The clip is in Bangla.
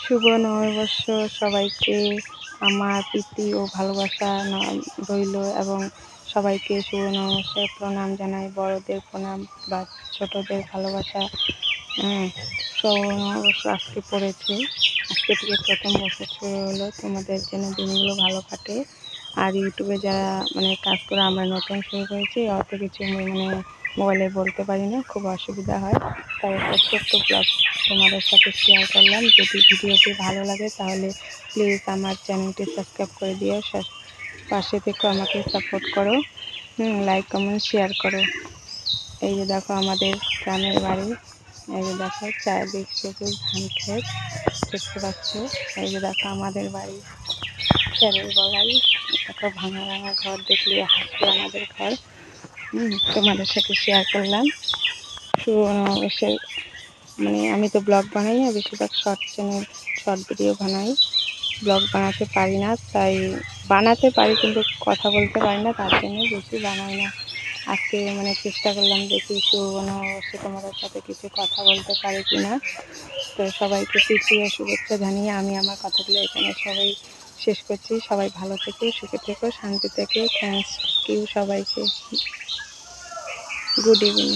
শুভ নববর্ষ সবাইকে আমার প্রীতি ও ভালোবাসা রইল এবং সবাইকে শুভ নববর্ষের প্রণাম জানাই। বড়দের প্রণাম বা ছোটদের ভালোবাসা। শুভ নববর্ষ আজকে পড়েছে, আজকে থেকে প্রথম বছর শুরু হলো। তোমাদের জন্য দিনগুলো ভালো কাটে। আর ইউটিউবে যারা কাজ করে আমরা নতুন শুরু করেছি, অত কিছু মোবাইলে বলতে পারি না, খুব অসুবিধা হয়। তাই একটা ছোট্ট ব্লগ তোমাদের সাথে শেয়ার করলাম। যদি ভিডিওটি ভালো লাগে তাহলে প্লিজ আমার চ্যানেলটি সাবস্ক্রাইব করে দিও, পাশে থেকে আমাকে সাপোর্ট করো, লাইক কমেন্ট শেয়ার করো। এই যে দেখো আমাদের গ্রামের বাড়ি, এই যে দেখো চারদিক সবুজ ধান ক্ষেত দেখতে পাচ্ছ। এই যে দেখো আমাদের বাড়ি খেরের বলাই, দেখো ভাঙা ভাঙা ঘর দেখলে হাসবে আমাদের ঘর। তোমাদের সাথে শেয়ার করলাম। অবশ্যই আমি তো ব্লগ বানাই না, বেশিরভাগ শর্ট ভিডিও বানাই। ব্লগ বানাতে পারি না, তাই বানাতে পারি কিন্তু কথা বলতে পারি না, তার জন্য বেশি বানাই না। আজকে চেষ্টা করলাম দেখি অবশ্যই তোমাদের সাথে কিছু কথা বলতে পারি কি না। তো সবাইকে প্রীতি ও শুভেচ্ছা জানিয়ে আমি আমার কথাগুলো এখানে সবাই শেষ করছি। সবাই ভালো থেকো, সুখে থেকো, শান্তি থেকো। থ্যাংকস ইউ সবাইকে। Good evening.